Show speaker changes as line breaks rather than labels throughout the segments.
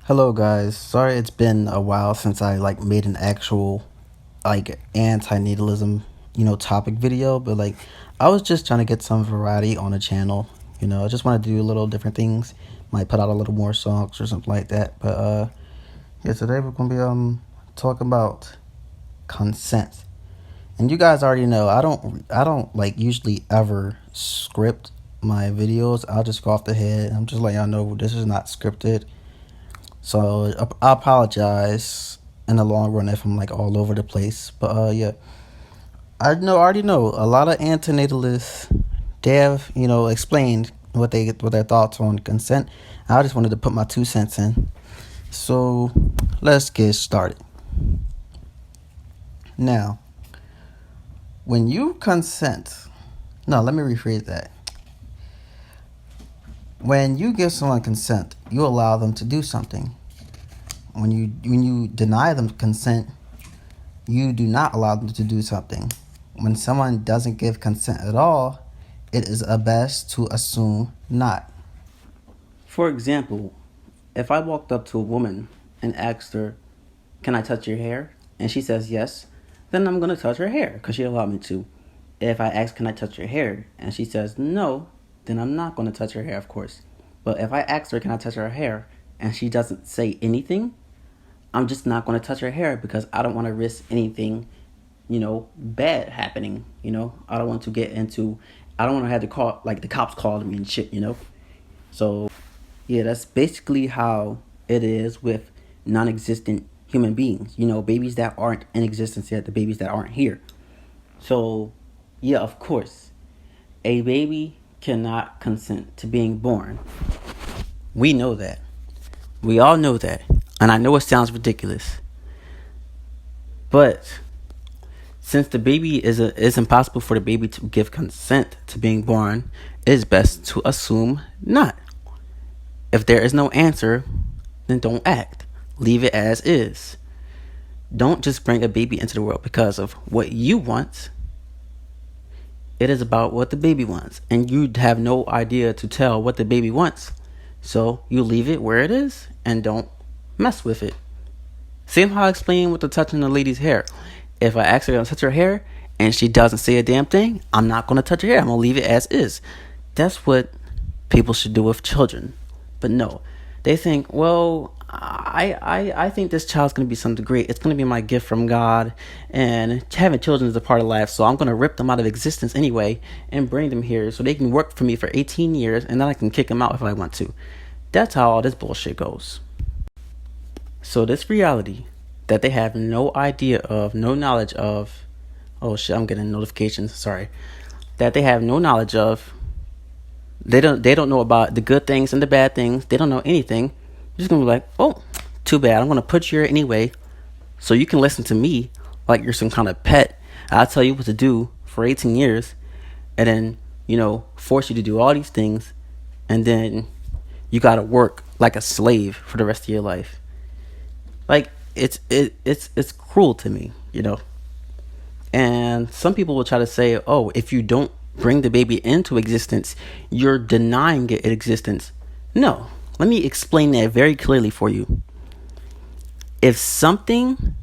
Hello guys. Sorry it's been a while since I made an actual anti-natalism, topic video, but I was just trying to get some variety on the channel. I just want to do a little different things. Might put out a little more songs or something like that. But yeah, today we're going to be talking about consent. And you guys already know I don't usually ever script my videos. I'll just go off the head. I'm just letting y'all know this is not scripted. So I apologize in the long run if I'm all over the place. But yeah, already know a lot of antinatalists. They have explained what their thoughts on consent. I just wanted to put my 2 cents in. So let's get started. Now, when you consent, no, let me rephrase that. When you give someone consent, you allow them to do something. When you deny them consent, you do not allow them to do something. When someone doesn't give consent at all, it is best to assume not.
For example, if I walked up to a woman and asked her, "Can I touch your hair?" and she says yes, then I'm going to touch her hair because she allowed me to. If I ask, "Can I touch your hair?" and she says no, then I'm not going to touch her hair, of course. But if I ask her, "Can I touch her hair?" and she doesn't say anything, I'm just not going to touch her hair because I don't want to risk anything, bad happening. I don't want to get into, I don't want to have to call, the cops called me and shit, So, yeah, that's basically how it is with non-existent human beings. Babies that aren't in existence yet, the babies that aren't here. So, yeah, of course, a baby cannot consent to being born. We know that. We all know that. And I know it sounds ridiculous. But since the baby is impossible for the baby to give consent to being born, it is best to assume not. If there is no answer, then don't act. Leave it as is. Don't just bring a baby into the world because of what you want. It is about what the baby wants. And you have no idea to tell what the baby wants. So you leave it where it is and don't mess with it. Same how I explained with the touching the lady's hair. If I ask her to touch her hair and she doesn't say a damn thing, I'm not going to touch her hair. I'm going to leave it as is. That's what people should do with children. But no, they think, well, I think this child's going to be something great. It's going to be my gift from God. And having children is a part of life. So I'm going to rip them out of existence anyway and bring them here so they can work for me for 18 years. And then I can kick them out if I want to. That's how all this bullshit goes. So this reality that they have no idea of, no knowledge of, oh shit, I'm getting notifications, sorry, that they have no knowledge of, they don't know about the good things and the bad things, they don't know anything. You're just gonna be like, oh, too bad, I'm gonna put you here anyway, so you can listen to me like you're some kind of pet. I'll tell you what to do for 18 years, and then, force you to do all these things, and then you gotta work like a slave for the rest of your life. It's cruel to me, And some people will try to say, oh, if you don't bring the baby into existence, you're denying it existence. No, let me explain that very clearly for you. If something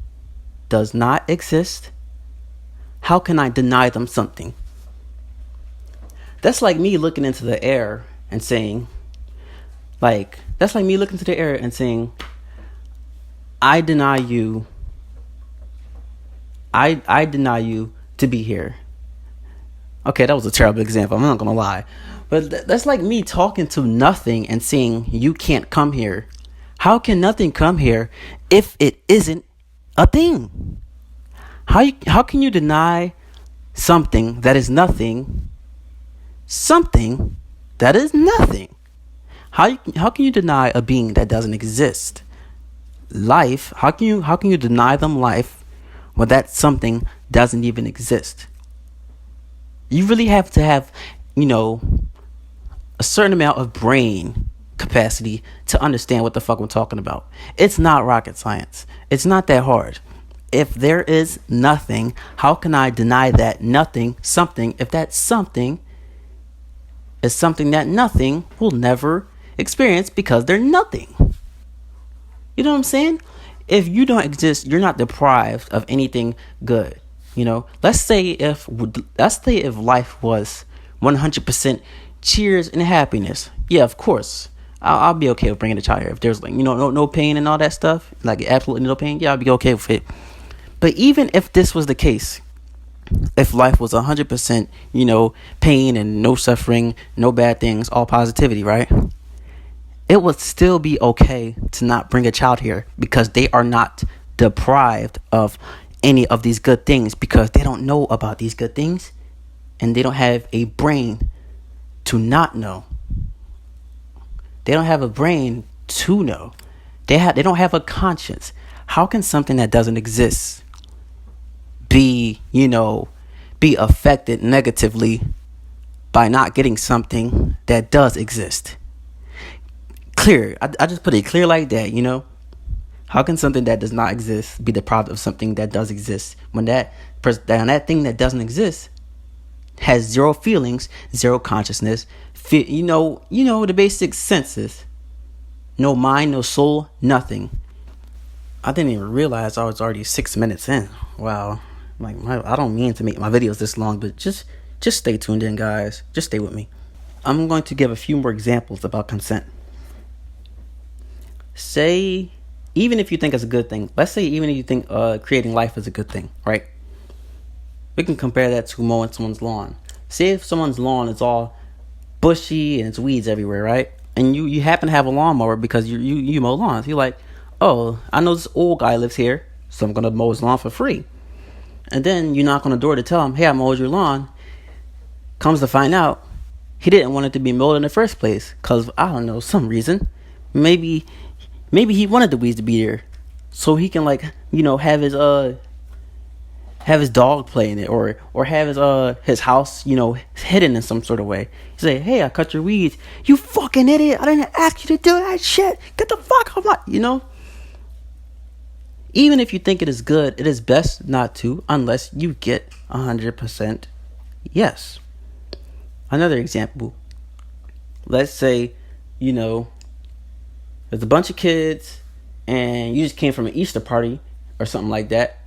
does not exist, how can I deny them something? That's like me looking into the air and saying, I deny you to be here. Okay, that was a terrible example. I'm not going to lie. But that's like me talking to nothing and saying, you can't come here. How can nothing come here if it isn't a thing? How can you deny something that is nothing, something that is nothing? How can you deny a being that doesn't exist? Life, how can you deny them life when that something doesn't even exist? You really have to have, a certain amount of brain capacity to understand what the fuck we're talking about. It's not rocket science. It's not that hard. If there is nothing, how can I deny that nothing something if that something is something that nothing will never experience because they're nothing? You know what I'm saying? If you don't exist, you're not deprived of anything good. Let's say if life was 100% cheers and happiness. Yeah, of course. I'll be okay with bringing a child here if there's like no pain and all that stuff, like absolutely no pain. Yeah, I'll be okay with it. But even if this was the case, if life was 100% pain and no suffering, no bad things, all positivity, right? It would still be okay to not bring a child here because they are not deprived of any of these good things because they don't know about these good things and they don't have a brain to not know. They don't have a brain to know. They don't have a conscience. How can something that doesn't exist be affected negatively by not getting something that does exist? Clear. I just put it clear like that, How can something that does not exist be deprived of something that does exist when that thing that doesn't exist has zero feelings, zero consciousness, the basic senses, no mind, no soul, nothing. I didn't even realize I was already 6 minutes in. Wow. I don't mean to make my videos this long, but just stay tuned in, guys. Just stay with me. I'm going to give a few more examples about consent. Say, even if you think it's a good thing, let's say even if you think creating life is a good thing, right? We can compare that to mowing someone's lawn. Say if someone's lawn is all bushy and it's weeds everywhere, right? And you happen to have a lawnmower because you mow lawns. You're like, oh, I know this old guy lives here, so I'm going to mow his lawn for free. And then you knock on the door to tell him, hey, I mowed your lawn. Comes to find out, he didn't want it to be mowed in the first place because, I don't know, some reason. Maybe he wanted the weeds to be there so he can have his dog play in it or have his house hidden in some sort of way. He say, hey, I cut your weeds. You fucking idiot, I didn't ask you to do that shit. Get the fuck off my. Even if you think it is good, it is best not to unless you get 100% yes. Another example, let's say there's a bunch of kids and you just came from an Easter party or something like that,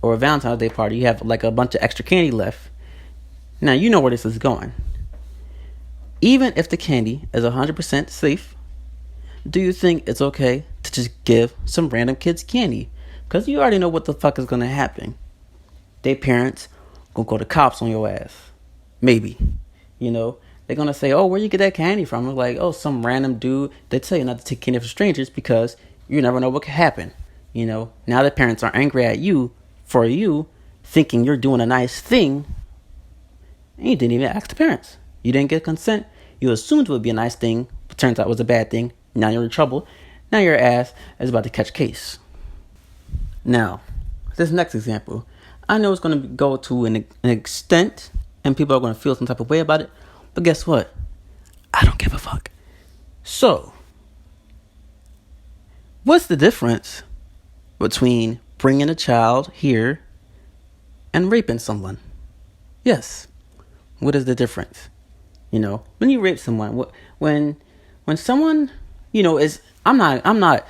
or a Valentine's Day party. You have like a bunch of extra candy left. Now you know where this is going. Even if the candy is 100% safe, do you think it's okay to just give some random kids candy? Because you already know what the fuck is going to happen. Their parents gonna go to cops on your ass. Maybe. They're going to say, oh, where you get that candy from? I'm like, oh, some random dude. They tell you not to take candy from strangers because you never know what could happen. Now the parents are angry at you for you thinking you're doing a nice thing. And you didn't even ask the parents. You didn't get consent. You assumed it would be a nice thing. But turns out it was a bad thing. Now you're in trouble. Now your ass is about to catch case. Now, this next example. I know it's going to go to an extent. And people are going to feel some type of way about it. But guess what? I don't give a fuck. So, what's the difference between bringing a child here and raping someone? Yes. What is the difference? When you rape someone, when someone, is, I'm not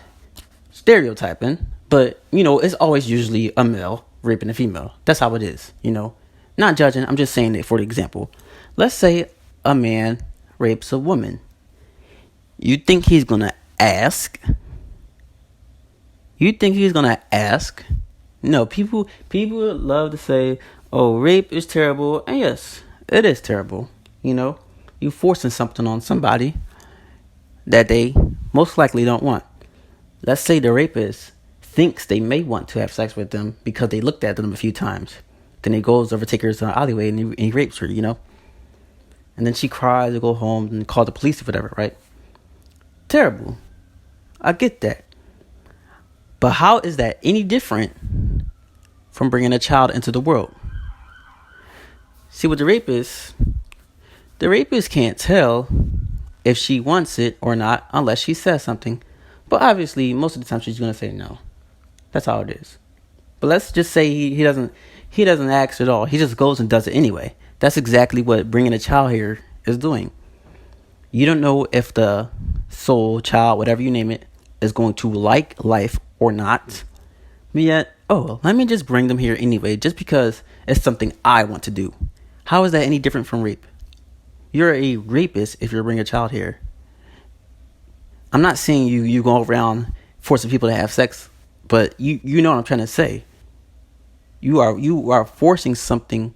stereotyping, but, it's always usually a male raping a female. That's how it is, Not judging, I'm just saying it for the example. Let's say a man rapes a woman. You think he's going to ask? No, people love to say, oh, rape is terrible. And yes, it is terrible. You forcing something on somebody that they most likely don't want. Let's say the rapist thinks they may want to have sex with them because they looked at them a few times. Then he goes over, takes her to an alleyway, and he rapes her, And then she cries to go home and call the police or whatever, right? Terrible. I get that. But how is that any different from bringing a child into the world? See, with the rapist can't tell if she wants it or not unless she says something. But obviously, most of the time she's going to say no. That's how it is. But let's just say he doesn't ask at all. He just goes and does it anyway. That's exactly what bringing a child here is doing. You don't know if the soul, child, whatever you name it, is going to like life or not. But yet, oh, let me just bring them here anyway, just because it's something I want to do. How is that any different from rape? You're a rapist if you bring a child here. I'm not saying you go around forcing people to have sex, but you know what I'm trying to say. You are forcing something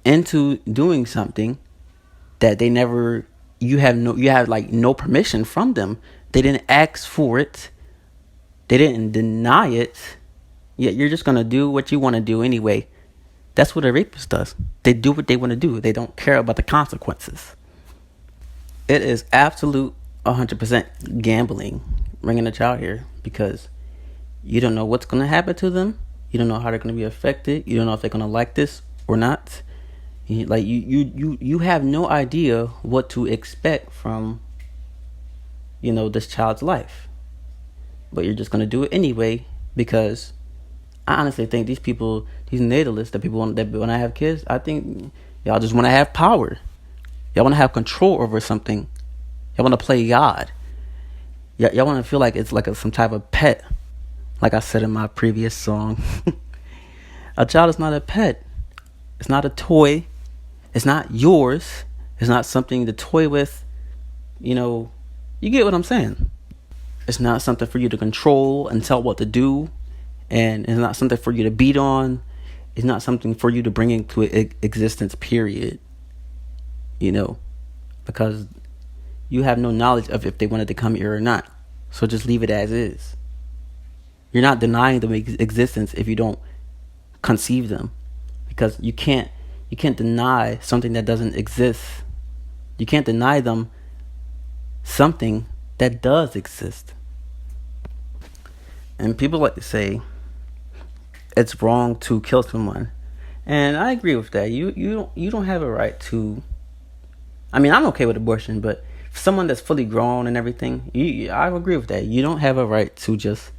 into doing something that they never, you have like no permission from them. They didn't ask for it. They didn't deny it. Yet you're just gonna do what you want to do anyway. That's what a rapist does. They do what they want to do. They don't care about the consequences. It is absolute 100% gambling bringing a child here, because you don't know what's going to happen to them. You don't know how they're going to be affected. You don't know if they're going to like this or not. You have no idea what to expect from, this child's life. But you're just going to do it anyway, because I honestly think these people, these natalists, that people want, that when I have kids, I think y'all just want to have power. Y'all want to have control over something. Y'all want to play God. Y'all want to feel like it's like some type of pet. Like I said in my previous song. A child is not a pet. It's not a toy. It's not yours. It's not something to toy with. You get what I'm saying. It's not something for you to control and tell what to do. And it's not something for you to beat on. It's not something for you to bring into existence, period. Because you have no knowledge of if they wanted to come here or not. So just leave it as is. You're not denying them existence if you don't conceive them. Because you can't deny something that doesn't exist. You can't deny them something that does exist. And people like to say it's wrong to kill someone. And I agree with that. You don't have a right to. I mean, I'm okay with abortion, but someone that's fully grown and everything, I agree with that. You don't have a right to just,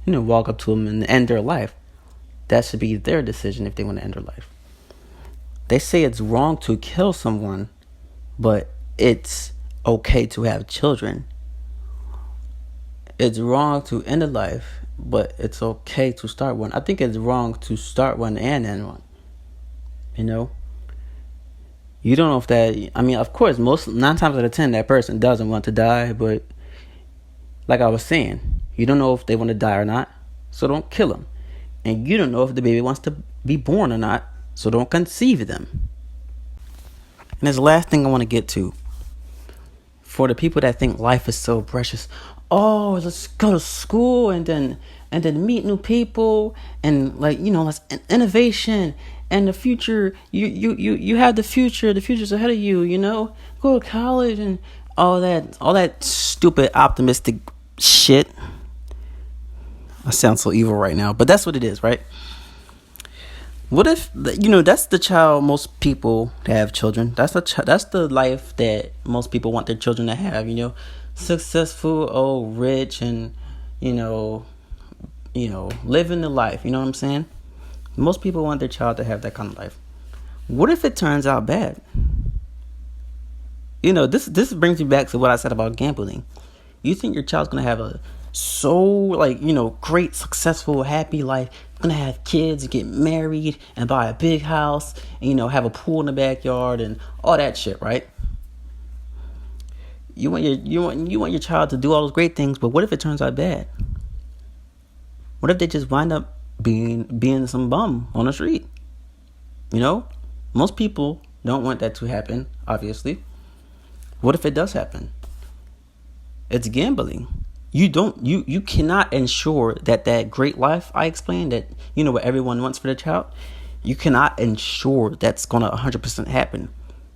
walk up to them and end their life. That should be their decision if they want to end their life. They say it's wrong to kill someone, but it's okay to have children. It's wrong to end a life, but it's okay to start one. I think it's wrong to start one and end one. You don't know if that. I mean, of course, 9 times out of 10, that person doesn't want to die. But like I was saying, you don't know if they want to die or not, so don't kill them. And you don't know if the baby wants to be born or not, so don't conceive them. And there's the last thing I want to get to. For the people that think life is so precious, let's go to school and then meet new people and let's innovation. And the future, you have the future. The future's ahead of you. Go to college and all that stupid optimistic shit. I sound so evil right now, but that's what it is, right? What if that's the child most people that have children. That's the life that most people want their children to have. Successful, rich, and living the life. You know what I'm saying? Most people want their child to have that kind of life. What if it turns out bad? This brings me back to what I said about gambling. You think your child's gonna have a great, successful, happy life, gonna have kids and get married and buy a big house and have a pool in the backyard and all that shit, right? You want your child to do all those great things, but what if it turns out bad? What if they just wind up being some bum on the street? Most people don't want that to happen, obviously. What if it does happen? It's gambling. You cannot ensure that great life I explained, that what everyone wants for their child, you cannot ensure that's gonna 100% happen,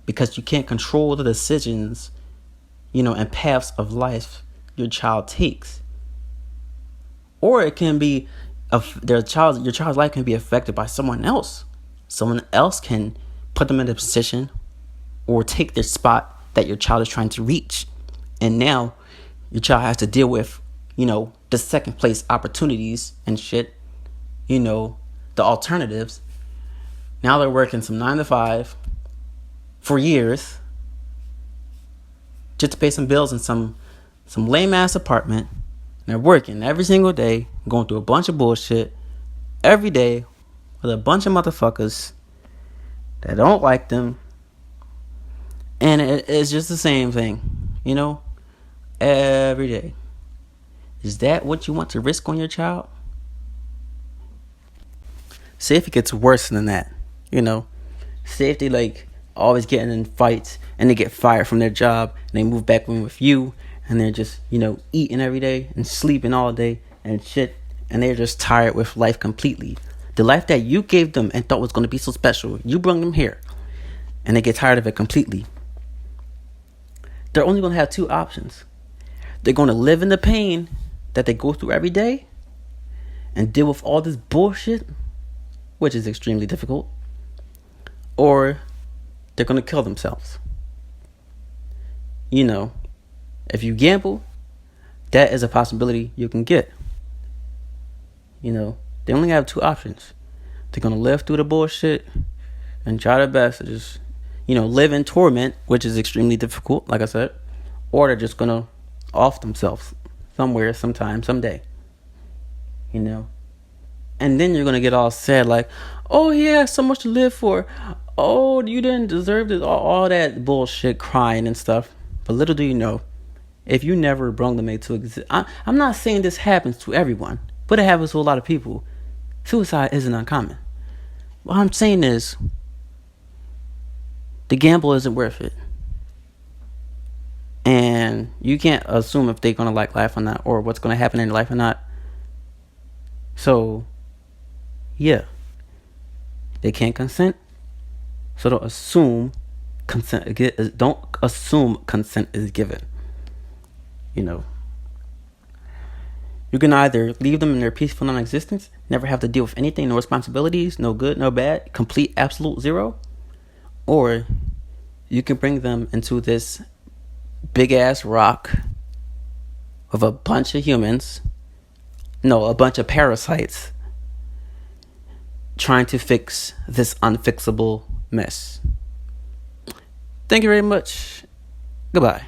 because you can't control the decisions and paths of life your child takes. Or it can be your child's life can be affected by someone else. Someone else can put them in a position or take their spot that your child is trying to reach. And now your child has to deal with, the second place opportunities and shit, the alternatives. Now they're working some 9 to 5 for years just to pay some bills in some some lame ass apartment. And they're working every single day, going through a bunch of bullshit every day with a bunch of motherfuckers that don't like them. And it's just the same thing, you know, every day. Is that what you want to risk on your child? Say if it gets worse than that, you know. Say if they like always getting in fights and they get fired from their job and they move back in with you and they're just, you know, eating every day and sleeping all day and shit, and they're just tired with life completely. The life that you gave them and thought was going to be so special, you brought them here, and they get tired of it completely. They're only going to have two options. They're going to live in the pain that they go through every day and deal with all this bullshit, which is extremely difficult, or they're going to kill themselves. You know, if you gamble, that is a possibility you can get. You know, they only have two options. They're going to live through the bullshit and try their best to just, you know, live in torment, which is extremely difficult, like I said, or they're just going to off themselves somewhere, sometime, someday. You know? And then you're going to get all sad like, oh, he has so much to live for. Oh, you didn't deserve this. All that bullshit crying and stuff. But little do you know, if you never brought them into exist, I'm not saying this happens to everyone, but it happens to a lot of people. Suicide isn't uncommon. What I'm saying is, the gamble isn't worth it. And you can't assume if they're going to like life or not, or what's going to happen in their life or not. So, yeah. They can't consent. So don't assume consent is given. You know. You can either leave them in their peaceful non-existence, never have to deal with anything, no responsibilities, no good, no bad, complete, absolute zero. Or you can bring them into this big ass rock with a bunch of humans, a bunch of parasites, trying to fix this unfixable mess. Thank you very much. Goodbye.